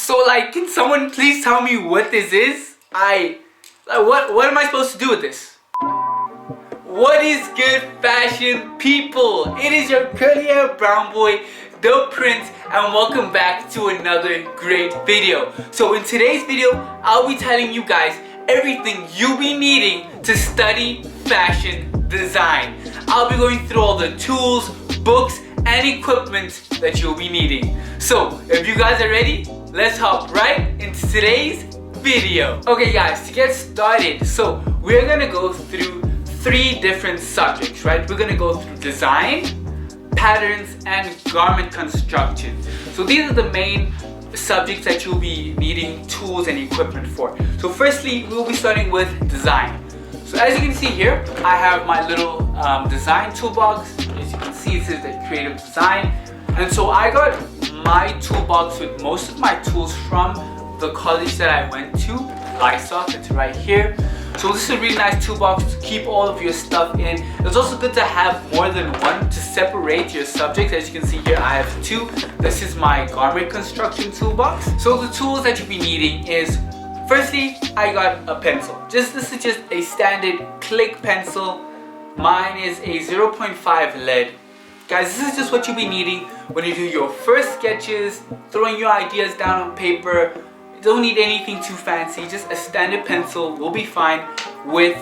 So like, can someone please tell me what this is? What am I supposed to do with this? What is good, fashion people? It is your curly hair brown boy, the Prince, and welcome back to another great video. So in today's video, I'll be telling you guys everything you'll be needing to study fashion design. I'll be going through all the tools, books, and equipment that you'll be needing. So if you guys are ready, let's hop right into today's video. Okay guys, to get started, so we're gonna go through 3 different subjects, right? We're gonna go through design, patterns, and garment construction. So these are the main subjects that you'll be needing tools and equipment for. So firstly, we'll be starting with design. So as you can see here, I have my little design toolbox. As you can see, this is the creative design. And so I got my toolbox with most of my tools from the college that I went to, Livestock. It's right here. So this is a really nice toolbox to keep all of your stuff in. It's also good to have more than one to separate your subjects. As you can see here, I have 2. This is my garment construction toolbox. So the tools that you'll be needing is, firstly, I got a pencil. This is just a standard click pencil. Mine is a 0.5 lead. Guys, this is just what you'll be needing when you do your first sketches, throwing your ideas down on paper. You don't need anything too fancy, just a standard pencil will be fine with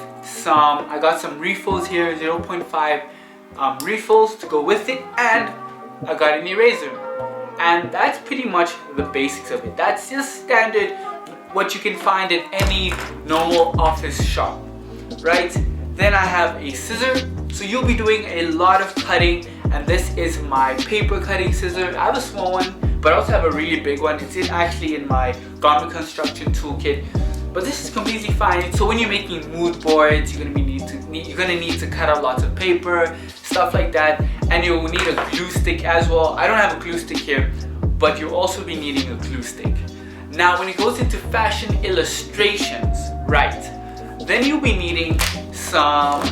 I got some refills here, 0.5 refills to go with it, and I got an eraser. And that's pretty much the basics of it. That's just standard, what you can find at any normal office shop, right? Then I have a scissor, so you'll be doing a lot of cutting, and this is my paper cutting scissor. I have a small one, but I also have a really big one. It's actually in my garment construction toolkit, but this is completely fine. So when you're making mood boards, you're gonna need to cut out lots of paper, stuff like that, and you'll need a glue stick as well. I don't have a glue stick here, but you'll also be needing a glue stick. Now when it goes into fashion illustrations, right, then you'll be needing some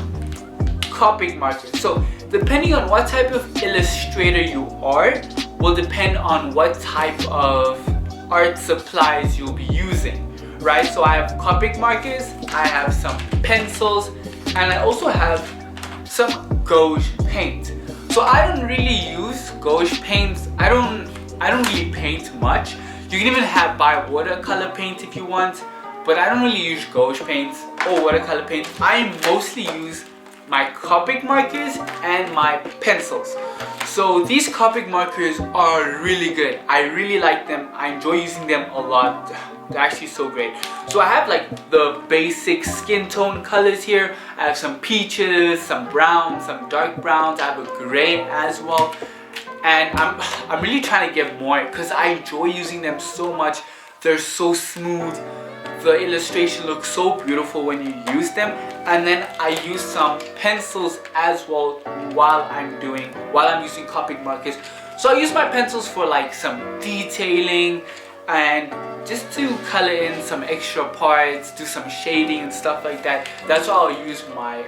Copic markers. So depending on what type of illustrator you are, will depend on what type of art supplies you'll be using, right? So I have Copic markers, I have some pencils, and I also have some gouache paint. So I don't really use gouache paints. I don't really paint much. You can even buy watercolor paint if you want, but I don't really use gouache paints or watercolor paint. I mostly use my Copic markers and my pencils. So these Copic markers are really good. I really like them. I enjoy using them a lot. They're actually so great. So I have like the basic skin tone colors here. I have some peaches, some browns, some dark browns. I have a gray as well. And I'm really trying to get more because I enjoy using them so much. They're so smooth. The illustration looks so beautiful when you use them. And then I use some pencils as well while I'm using Copic markers. So I use my pencils for like some detailing and just to color in some extra parts, do some shading and stuff like that. That's what I'll use my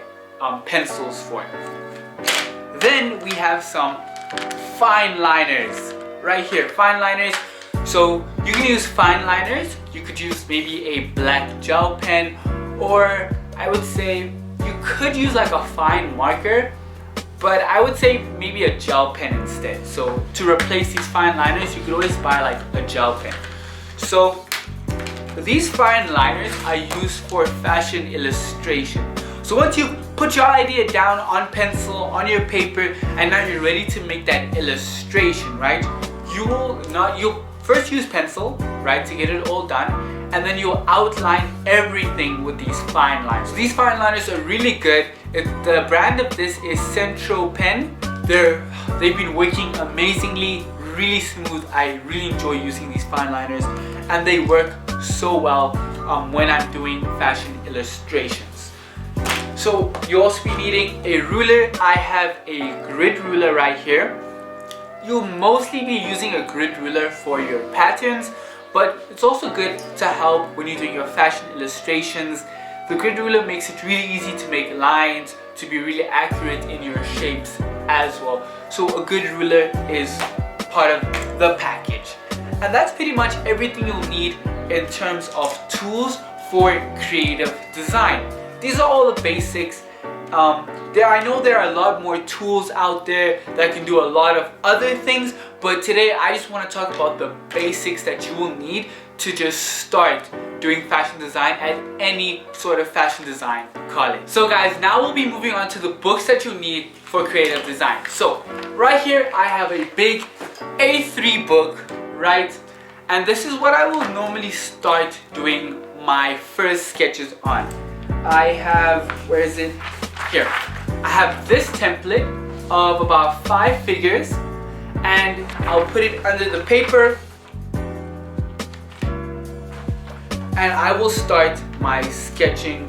pencils for. Then we have some fine liners right here, fine liners. So you can use fine liners. You could use maybe a black gel pen, or I would say you could use like a fine marker, but I would say maybe a gel pen instead. So to replace these fine liners, you could always buy like a gel pen. So these fine liners I use for fashion illustration. So once you put your idea down on pencil, on your paper, and now you're ready to make that illustration, right? You'll first use pencil, right, to get it all done, and then you'll outline everything with these fine lines. So these fine liners are really good. The brand of this is Centro Pen. They've been working amazingly, really smooth. I really enjoy using these fine liners, and they work so well when I'm doing fashion illustrations. So you'll also be needing a ruler. I have a grid ruler right here. You'll mostly be using a grid ruler for your patterns, but it's also good to help when you're doing your fashion illustrations. The grid ruler makes it really easy to make lines, to be really accurate in your shapes as well. So a good ruler is part of the package. And that's pretty much everything you'll need in terms of tools for creative design. These are all the basics. I know there are a lot more tools out there that can do a lot of other things, but today I just want to talk about the basics that you will need to just start doing fashion design at any sort of fashion design college. So guys, now we'll be moving on to the books that you need for creative design. So right here I have a big A3 book, right? And this is what I will normally start doing my first sketches on. I have, where is it? Here. I have this template of about 5 figures, and I'll put it under the paper, and I will start my sketching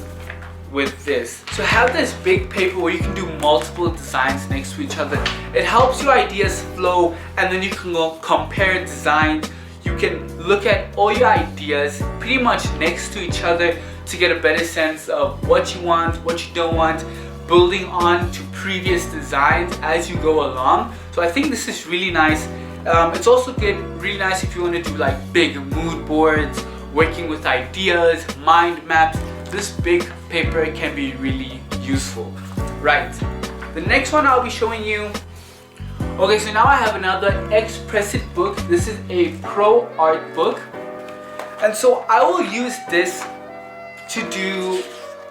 with this. So have this big paper where you can do multiple designs next to each other. It helps your ideas flow, and then you can go compare designs. You can look at all your ideas pretty much next to each other to get a better sense of what you want, what you don't want, building on to previous designs as you go along. So I think this is really nice. It's also really nice if you want to do like big mood boards, working with ideas, mind maps. This big paper can be really useful. Right, the next one I'll be showing you. Okay, so now I have another Expressive book. This is a pro art book, and so I will use this to do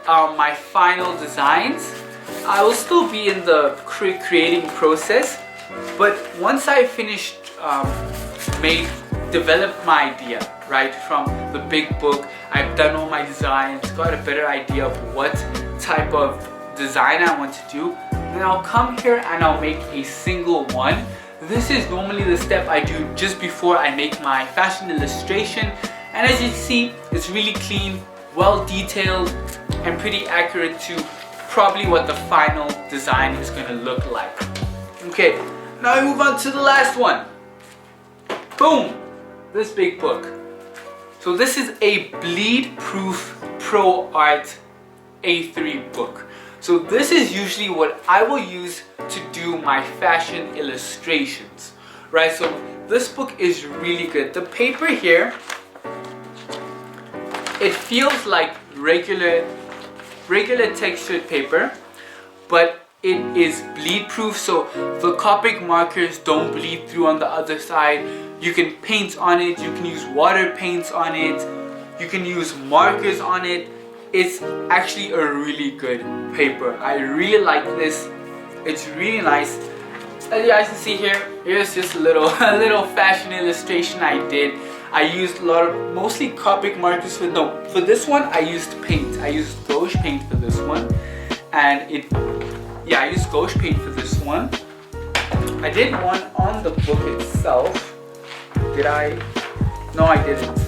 my final designs. I will still be in the creating process, but once I finished developed my idea, right, from the big book, I've done all my designs, got a better idea of what type of design I want to do, then I'll come here and I'll make a single one. This is normally the step I do just before I make my fashion illustration, and as you see, it's really clean, well detailed, and pretty accurate to probably what the final design is going to look like. Okay, now we move on to the last one. Boom! This big book. So this is a bleed proof pro art A3 book. So this is usually what I will use to do my fashion illustrations, right? So this book is really good. The paper here, it feels like regular textured paper, but it is bleed proof, so the Copic markers don't bleed through on the other side. You can paint on it, you can use water paints on it, you can use markers on it. It's actually a really good paper. I really like this. It's really nice. As you guys can see here, here's just a little fashion illustration I did. I used a lot of mostly Copic markers for this one I used paint. I used gouache paint for this one, and I used gouache paint for this one. I did one on the book itself. Did I? No, I didn't.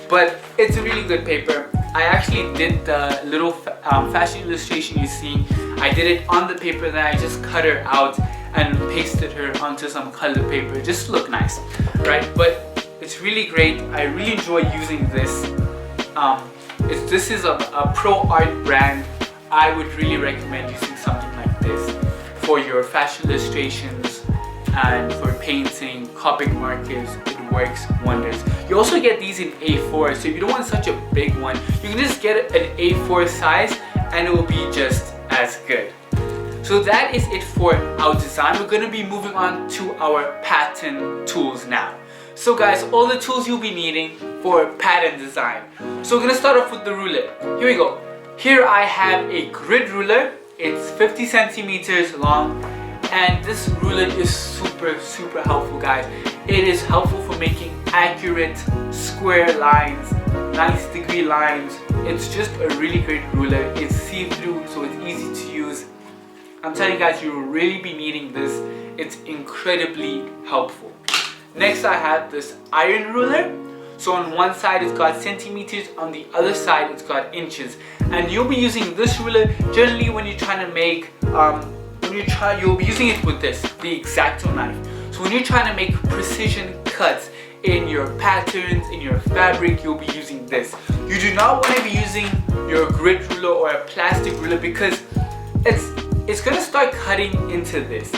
But it's a really good paper. I actually did the little fashion illustration you see. I did it on the paper, then I just cut her out and pasted her onto some colored paper just to look nice, right? But it's really great. I really enjoy using this. This is a pro art brand. I would really recommend using something like this for your fashion illustrations and for painting, Copic markers. It works wonders. You also get these in A4, so if you don't want such a big one, you can just get an A4 size and it will be just as good. So that is it for our design. We're going to be moving on to our pattern tools now. So guys, all the tools you'll be needing for pattern design. So we're going to start off with the ruler. Here we go. Here I have a grid ruler. It's 50 centimeters long, and this ruler is super helpful, guys. It is helpful for making accurate square lines, nice degree lines. It's just a really great ruler. It's see-through, so it's easy to use. I'm telling you guys, you will really be needing this. It's incredibly helpful. Next I have this iron ruler. So on one side it's got centimeters, on the other side it's got inches. And you'll be using this ruler generally when you're trying to make, you'll be using it with this, the X-Acto knife. So when you're trying to make precision cuts in your patterns, in your fabric, you'll be using this. You do not want to be using your grid ruler or a plastic ruler because it's gonna start cutting into this.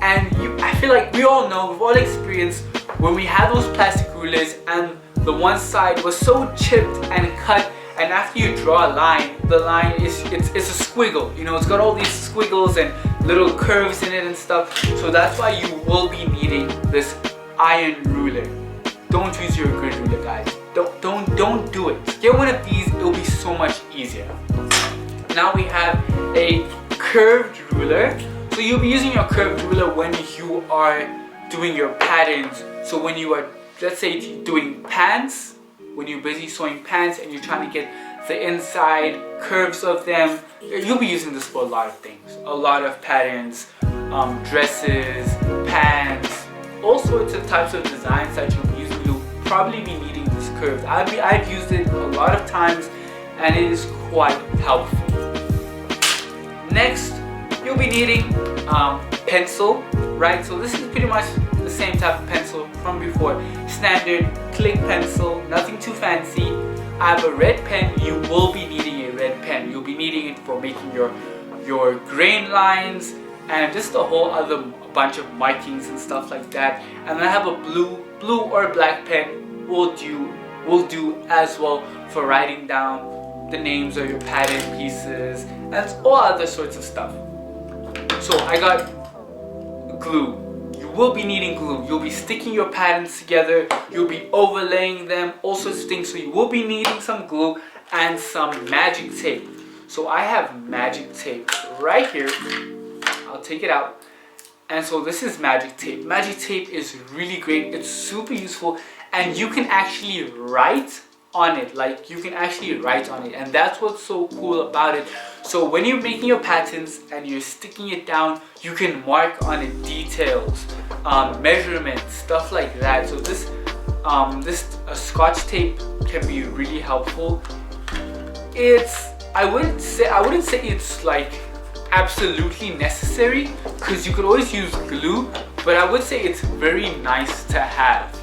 And I feel like we all know, we've all experienced when we had those plastic rulers and the one side was so chipped and cut, and after you draw a line, the line it's a squiggle. You know, it's got all these squiggles and little curves in it and stuff. So that's why you will be needing this iron ruler. Don't use your grid ruler, guys. Don't do it. Get one of these, it'll be so much easier. Now we have a curved ruler. So you'll be using your curved ruler when you are doing your patterns. So when you are, let's say, doing pants, when you're busy sewing pants and you're trying to get the inside curves of them, you'll be using this for a lot of things. A lot of patterns, dresses, pants, all sorts of types of designs that you'll be using. You'll probably be needing this curve. I've used it a lot of times and it is quite helpful. Next, you'll be needing pencil, right? So this is pretty much the same type of pencil from before. Standard click pencil, nothing too fancy. I have a red pen. You will be needing a red pen. You'll be needing it for making your grain lines and just a whole other bunch of markings and stuff like that. And I have a blue or black pen will do as well for writing down the names of your pattern pieces and all other sorts of stuff. So I got glue. You will be needing glue. You'll be sticking your patterns together. You'll be overlaying them, all sorts of things. So you will be needing some glue and some magic tape. So I have magic tape right here. I'll take it out. And so this is magic tape. Magic tape is really great. It's super useful and you can actually write on it. Like you can actually write on it, and that's what's so cool about it. So when you're making your patterns and you're sticking it down, you can mark on it details, measurements, stuff like that. So this Scotch tape can be really helpful. I wouldn't say it's like absolutely necessary because you could always use glue, but I would say it's very nice to have.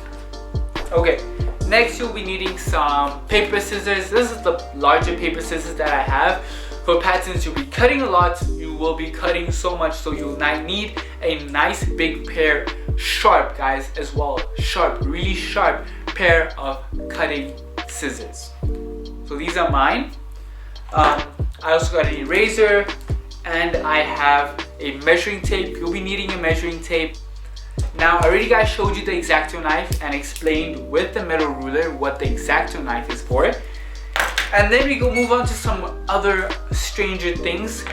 Okay. Next, you'll be needing some paper scissors. This is the larger paper scissors that I have. For patterns, you'll be cutting a lot. You will be cutting so much, so you'll need a nice big pair, sharp guys as well. Sharp, really sharp pair of cutting scissors. So these are mine. I also got an eraser and I have a measuring tape. You'll be needing a measuring tape. Now, I already guys showed you the X-Acto knife and explained with the metal ruler what the X-Acto knife is for. And then we move on to some other stranger things.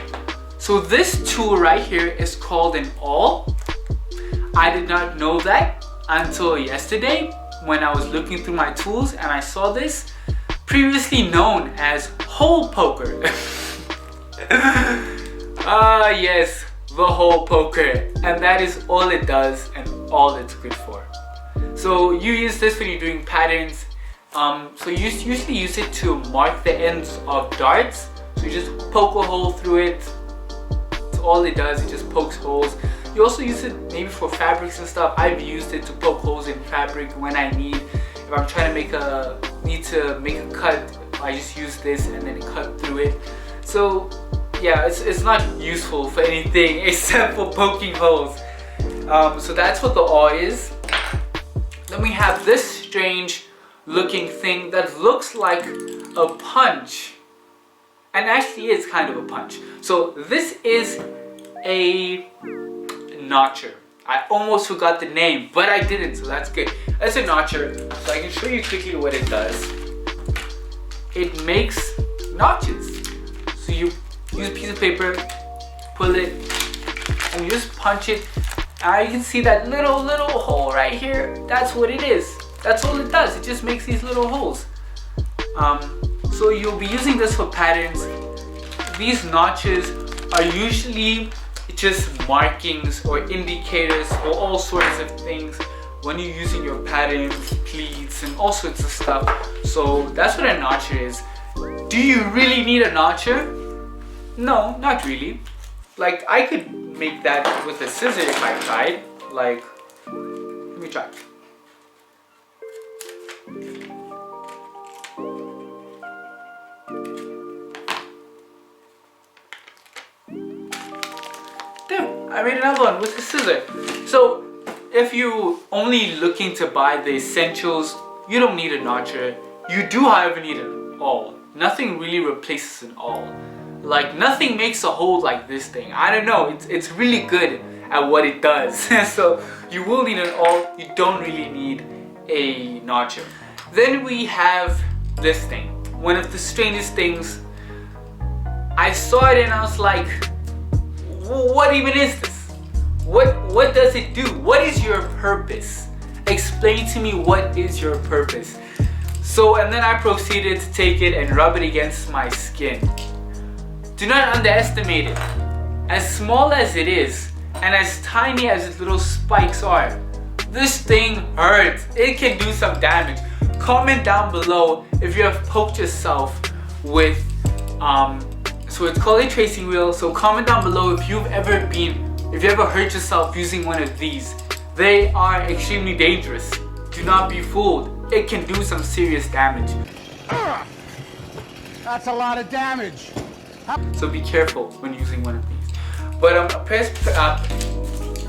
So this tool right here is called an awl. I did not know that until yesterday when I was looking through my tools and I saw this, previously known as hole poker. Ah yes, the hole poker, and that is all it does and all it's good for. So you use this when you're doing patterns. So you usually use it to mark the ends of darts. So you just poke a hole through it. That's all it does. It just pokes holes. You also use it maybe for fabrics and stuff. I've used it to poke holes in fabric when I if I'm trying to need to make a cut, I just use this and then cut through it. So yeah, it's not useful for anything except for poking holes. So that's what the awl is. Then we have this strange looking thing that looks like a punch, and actually is kind of a punch. So this is a notcher. I almost forgot the name, but I didn't, so that's good. That's a notcher, so I can show you quickly what it does. It makes notches. So you use a piece of paper, pull it, and you just punch it. You can see that little hole right here. That's what it is. That's all it does. It just makes these little holes. So you'll be using this for patterns. These notches are usually just markings or indicators or all sorts of things when you're using your patterns, pleats, and all sorts of stuff. So that's what a notcher is. Do you really need a notcher? No, not really. Like, I could make that with a scissor if I tried. Like, let me try. There, I made another one with a scissor. So if you're only looking to buy the essentials, you don't need a notcher. You do, however, need an awl. Nothing really replaces an awl. Like, nothing makes a hole like this thing. I don't know, it's really good at what it does. So you will need an awl. You don't really need a notcher. Then we have this thing. One of the strangest things. I saw it and I was like, what even is this? What does it do? What is your purpose? Explain to me what is your purpose. So, and then I proceeded to take it and rub it against my skin. Do not underestimate it. As small as it is, and as tiny as its little spikes are, this thing hurts. It can do some damage. Comment down below if you have poked yourself with, so it's called a tracing wheel. So comment down below if you've ever hurt yourself using one of these. They are extremely dangerous. Do not be fooled. It can do some serious damage. That's a lot of damage. So be careful when using one of these. But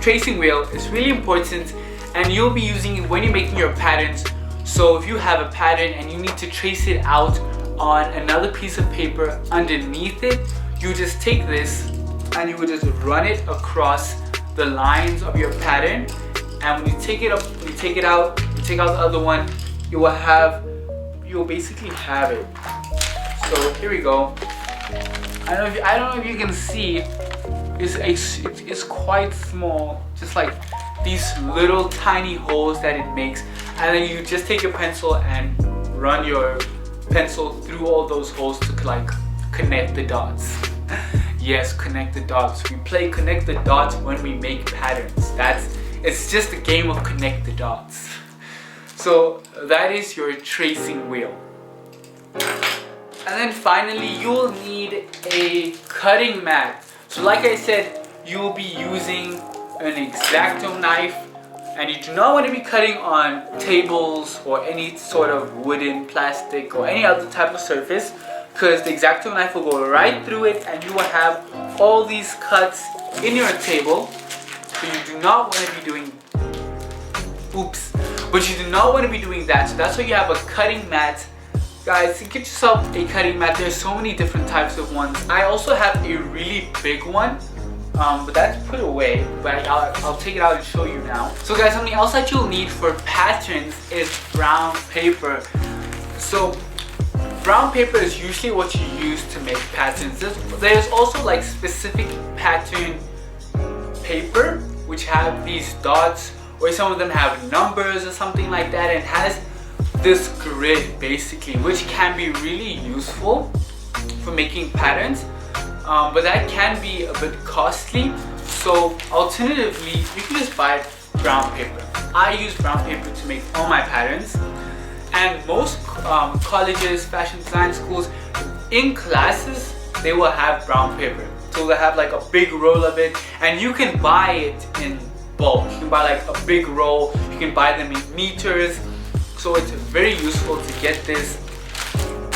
tracing wheel is really important, and you'll be using it when you're making your patterns. So if you have a pattern and you need to trace it out on another piece of paper underneath it, you just take this and you would just run it across the lines of your pattern. And when you take it out, you take out the other one, you'll basically have it. So here we go. I don't know if you can see, it's quite small, just like these little tiny holes that it makes. And then you just take your pencil and run your pencil through all those holes to like connect the dots. Yes, connect the dots. We play connect the dots when we make patterns. It's just a game of connect the dots. So that is your tracing wheel. And then finally, you'll need a cutting mat. So like I said, you'll be using an X-Acto knife, and you do not want to be cutting on tables or any sort of wooden, plastic, or any other type of surface, because the X-Acto knife will go right through it and you will have all these cuts in your table. So you do not want to be doing, but you do not want to be doing that. So that's why you have a cutting mat. Guys, get yourself a cutting mat. There's so many different types of ones. I also have a really big one, but that's put away, but I'll take it out and show you now. So guys, something else that you'll need for patterns is brown paper. So brown paper is usually what you use to make patterns. There's also like specific pattern paper which have these dots, or some of them have numbers or something like that, and has this grid basically, which can be really useful for making patterns, but that can be a bit costly. So alternatively, you can just buy brown paper. I use brown paper to make all my patterns, and most colleges, fashion design schools, in classes they will have brown paper. So they have like a big roll of it, and you can buy it in bulk. You can buy like a big roll, you can buy them in meters. So it's very useful to get this.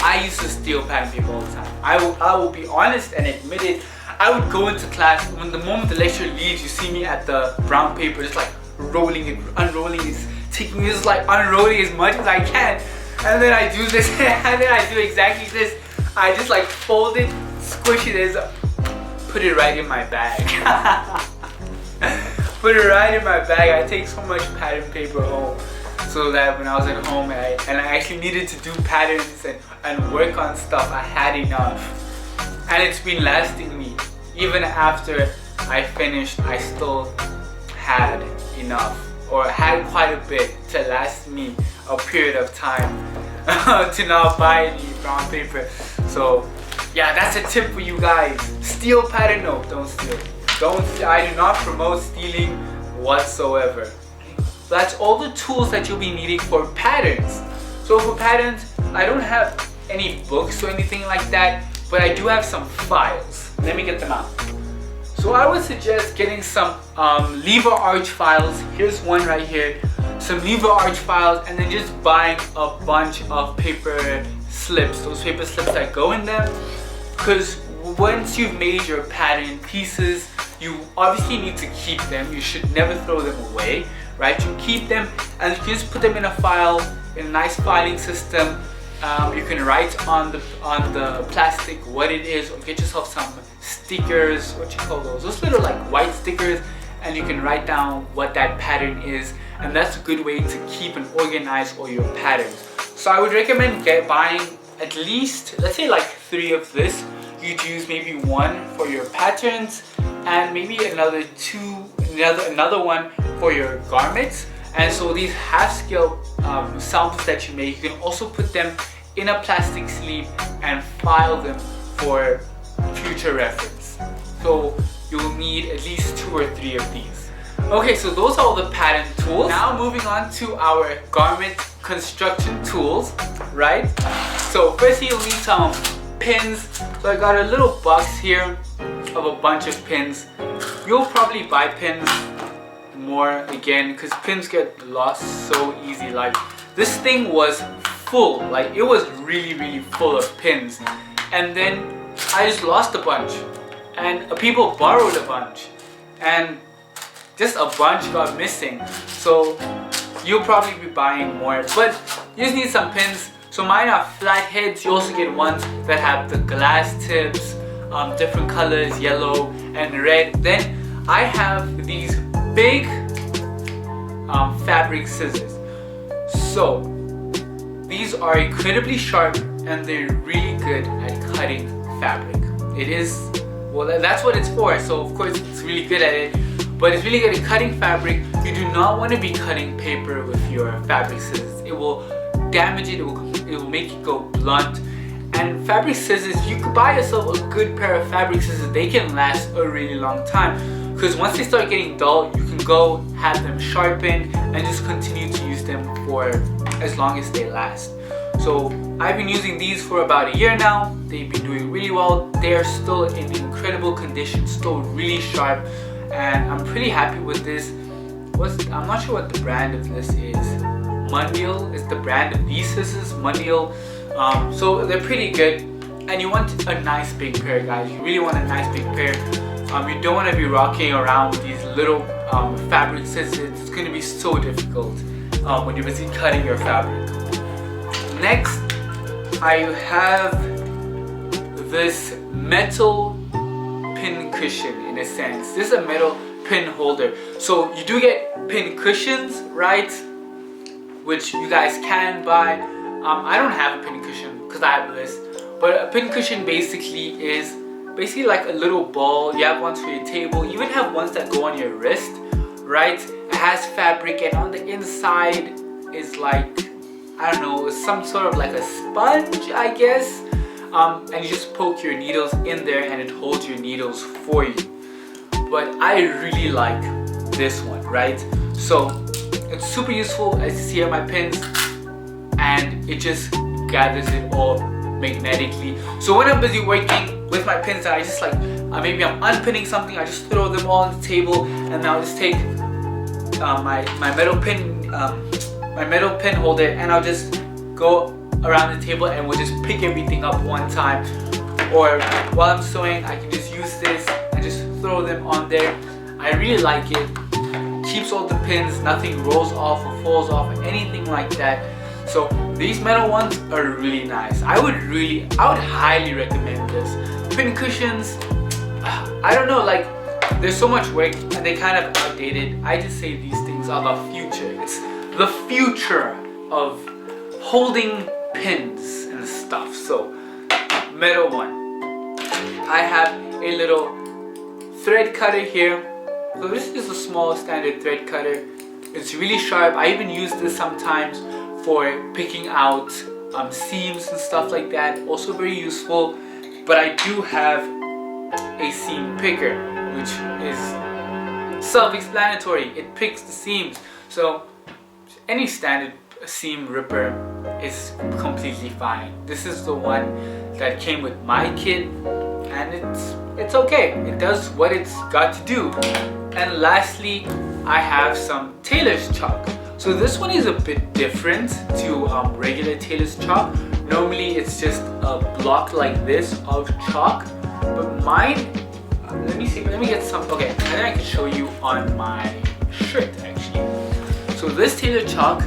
I used to steal pattern paper all the time. I will be honest and admit it. I would go into class, when the moment the lecturer leaves, you see me at the brown paper just like rolling it, unrolling it, taking this, like unrolling as much as I can. And then I do this, and then I do exactly this. I just like fold it, squish it, put it right in my bag. Put it right in my bag. I take so much pattern paper home, so that when I was at home and I actually needed to do patterns and work on stuff, I had enough. And it's been lasting me. Even after I finished, I still had enough, or had quite a bit to last me a period of time to not buy any brown paper. So yeah, that's a tip for you guys. Steal pattern, no, don't steal. I do not promote stealing whatsoever. That's all the tools that you'll be needing for patterns. So for patterns, I don't have any books or anything like that, but I do have some files. Let me get them out. So I would suggest getting some lever arch files. Here's one right here. Some lever arch files, and then just buying a bunch of paper slips. Those paper slips that go in them. Because once you've made your pattern pieces, you obviously need to keep them. You should never throw them away. right? You keep them and you can just put them in a file, in a nice filing system. You can write on the plastic what it is, or get yourself some stickers, what you call those little like white stickers, and you can write down what that pattern is, and that's a good way to keep and organize all your patterns. So I would recommend buying at least, let's say like 3 of this. You'd use maybe 1 for your patterns and maybe another one for your garments. And so these half-scale samples that you make, you can also put them in a plastic sleeve and file them for future reference. So you'll need at least 2 or 3 of these. Okay, so those are all the pattern tools. Now moving on to our garment construction tools, right? So first you'll need some pins. So I got a little box here of a bunch of pins. You'll probably buy pins more again because pins get lost so easy. Like this thing was full, like it was really full of pins, and then I just lost a bunch, and people borrowed a bunch, and just a bunch got missing. So you'll probably be buying more, but you just need some pins. So mine are flat heads. You also get ones that have the glass tips, different colors, yellow and red. Then I have these big fabric scissors. So these are incredibly sharp and they're really good at cutting fabric. It is, well, that's what it's for. So of course it's really good at it, but it's really good at cutting fabric. You do not want to be cutting paper with your fabric scissors. It will damage it, it will make it go blunt. And fabric scissors, you could buy yourself a good pair of fabric scissors. They can last a really long time, because once they start getting dull, you can go have them sharpened and just continue to use them for as long as they last. So I've been using these for about a year now. They've been doing really well. They are still in incredible condition, still really sharp, and I'm pretty happy with this. I'm not sure what the brand of this is. Mundial is the brand of these scissors, Mundial. So they're pretty good, and you want a nice big pair, guys. You really want a nice big pair. You don't want to be rocking around with these little fabric scissors. It's going to be so difficult when you're busy cutting your fabric. Next, I have this metal pin cushion, in a sense. This is a metal pin holder. So you do get pin cushions, right? Which you guys can buy. I don't have a pin cushion because I have this, but a pin cushion basically is like a little ball. You have ones for your table. You even have ones that go on your wrist, right? It has fabric, and on the inside is like, I don't know, some sort of like a sponge, I guess. And you just poke your needles in there and it holds your needles for you. But I really like this one, right? So it's super useful, as you see on my pins, and it just gathers it all magnetically. So when I'm busy working with my pins, I just like, maybe I'm unpinning something, I just throw them all on the table, and now I'll just take my metal pin holder, and I'll just go around the table and we'll just pick everything up one time. Or while I'm sewing, I can just use this and just throw them on there. I really like it. Keeps all the pins, nothing rolls off or falls off, anything like that. So these metal ones are really nice. I would highly recommend this. Pin cushions, I don't know, like there's so much work and they kind of outdated. I just say these things are the future. It's the future of holding pins and stuff. So metal one. I have a little thread cutter here. So this is a small standard thread cutter. It's really sharp. I even use this sometimes for picking out seams and stuff like that. Also very useful. But I do have a seam picker, which is self-explanatory. It picks the seams. So any standard seam ripper is completely fine. This is the one that came with my kit, and it's okay. It does what it's got to do. And lastly, I have some tailor's chalk. So this one is a bit different to regular tailor's chalk. Normally it's just a block like this of chalk, but mine, let me get some. Okay, and then I can show you on my shirt actually. So this tailor chalk,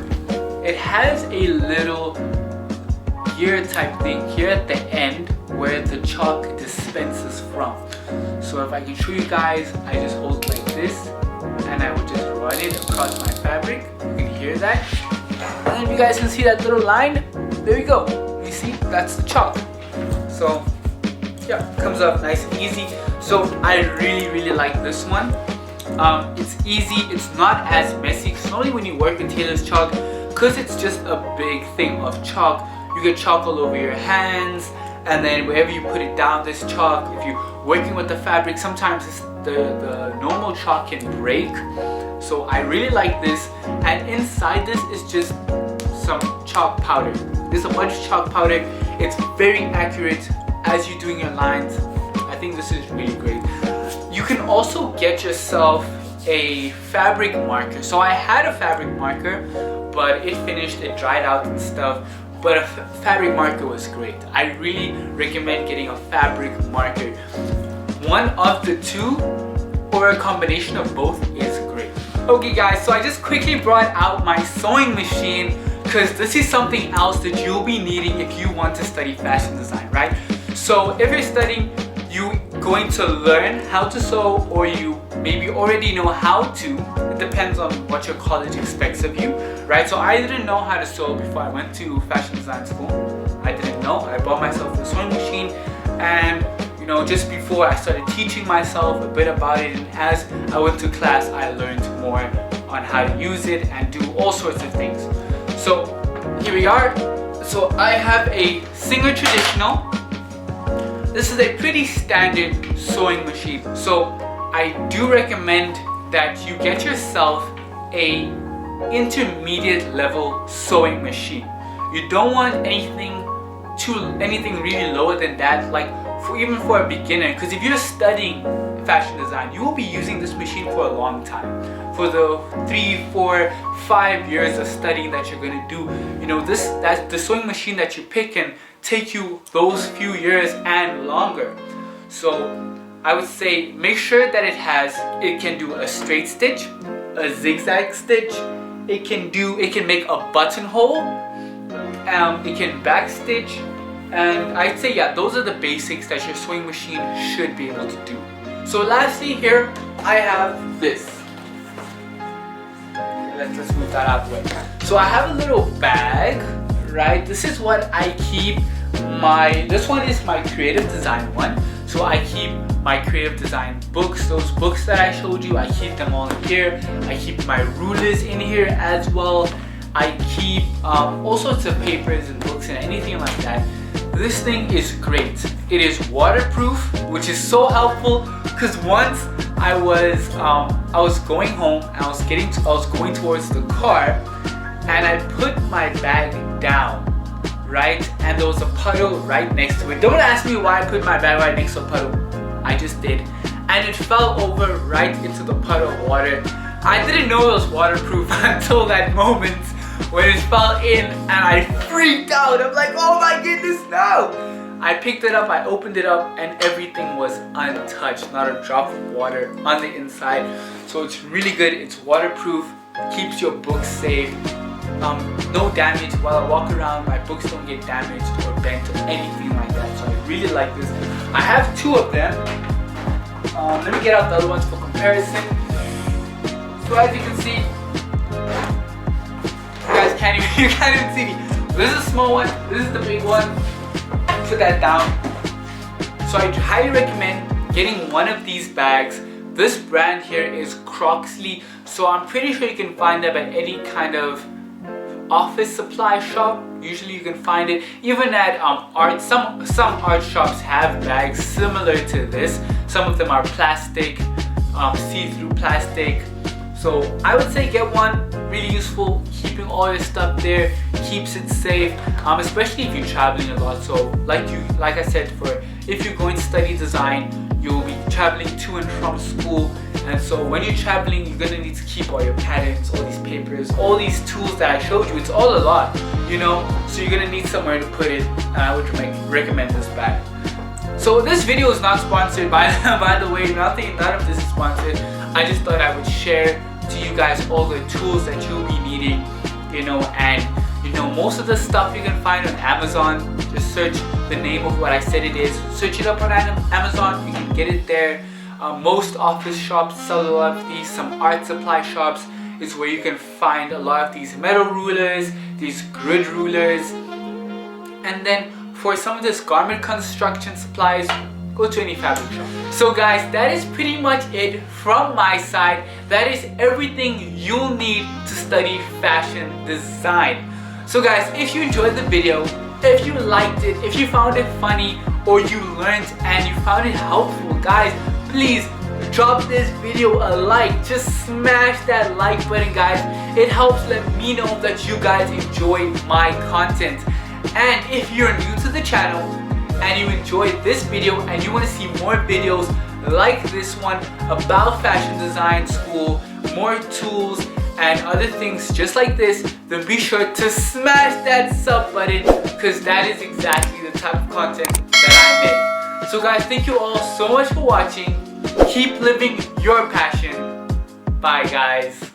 it has a little gear type thing here at the end where the chalk dispenses from. So if I can show you guys, I just hold like this and I would just run it across my fabric. You can hear that. And if you guys can see that little line, there you go. You see, that's the chalk. So yeah, comes up nice and easy. So I really like this one. It's easy, it's not as messy. Because normally when you work with tailor's chalk, because it's just a big thing of chalk, you get chalk all over your hands, and then wherever you put it down, this chalk, if you're working with the fabric, sometimes the normal chalk can break. So I really like this, and inside this is just some chalk powder. There's a bunch of chalk powder. It's very accurate as you're doing your lines. I think this is really great. You can also get yourself a fabric marker. So I had a fabric marker, but it finished, it dried out and stuff. But a fabric marker was great. I really recommend getting a fabric marker. One of the two or a combination of both is great. Okay guys, so I just quickly brought out my sewing machine because this is something else that you'll be needing if you want to study fashion design, right? So if you're studying, you're going to learn how to sew, or you maybe already know how to. It depends on what your college expects of you, right? So I didn't know how to sew before I went to fashion design school. I didn't know. I bought myself a sewing machine, and you know, just before I started teaching myself a bit about it, and as I went to class, I learned more on how to use it and do all sorts of things. So here we are. So I have a Singer Traditional. This is a pretty standard sewing machine. So I do recommend that you get yourself a intermediate level sewing machine. You don't want anything really lower than that, like even for a beginner, because if you're studying fashion design, you will be using this machine for a long time. For the 3, 4, 5 years of studying that you're going to do, you know, the sewing machine that you pick can take you those few years and longer. So I would say make sure that it can do a straight stitch, a zigzag stitch, it can make a buttonhole, it can back stitch, and I'd say yeah, those are the basics that your sewing machine should be able to do. So lastly here, I have this. Let's move that out of the way. So I have a little bag, right? This is what I keep this one is my creative design one. So I keep my creative design books, those books that I showed you, I keep them all in here. I keep my rulers in here as well. I keep all sorts of papers and books and anything like that. This thing is great. It is waterproof, which is so helpful, because once I was going home and I was going towards the car, and I put my bag down, right? And there was a puddle right next to it. Don't ask me why I put my bag right next to a puddle. I just did. And it fell over right into the puddle of water. I didn't know it was waterproof until that moment when it fell in, and I freaked out. I'm like, oh my goodness, no! I picked it up, I opened it up, and everything was untouched. Not a drop of water on the inside. So it's really good. It's waterproof, keeps your books safe. No damage. While I walk around, my books don't get damaged or bent or anything like that. So I really like this. I have 2 of them. Let me get out the other ones for comparison. So as you can see, you can't even see me. This is the small one. This is the big one. Put that down. So I highly recommend getting one of these bags. This brand here is Proccess. So I'm pretty sure you can find them at any kind of office supply shop. Usually you can find it even at some art shops have bags similar to this. Some of them are plastic, see-through plastic. So I would say get one. Really useful, keeping all your stuff there, keeps it safe, especially if you're traveling a lot. So like I said, if you're going to study design, you'll be traveling to and from school, and so when you're traveling, you're gonna need to keep all your patterns, all these papers, all these tools that I showed you. It's all a lot, you know, so you're gonna need somewhere to put it, and I would recommend this bag. So this video is not sponsored by the way. None of this is sponsored. I just thought I would share to you guys all the tools that you'll be needing reading, and most of the stuff you can find on Amazon. Just search the name of what I said it is, search it up on Amazon, you can get it there. Most office shops sell a lot of these. Some art supply shops is where you can find a lot of these metal rulers, these grid rulers. And then for some of this garment construction supplies, go to any fabric shop. So guys, that is pretty much it from my side. That is everything you'll need to study fashion design. So guys, if you enjoyed the video, if you liked it, if you found it funny, or you learned and you found it helpful, guys, please drop this video a like. Just smash that like button, guys. It helps let me know that you guys enjoy my content. And if you're new to the channel and you enjoyed this video and you want to see more videos like this one about fashion design school, more tools and other things just like this, then be sure to smash that sub button, because that is exactly the type of content that I make. So guys, thank you all so much for watching. Keep living your passion. Bye guys.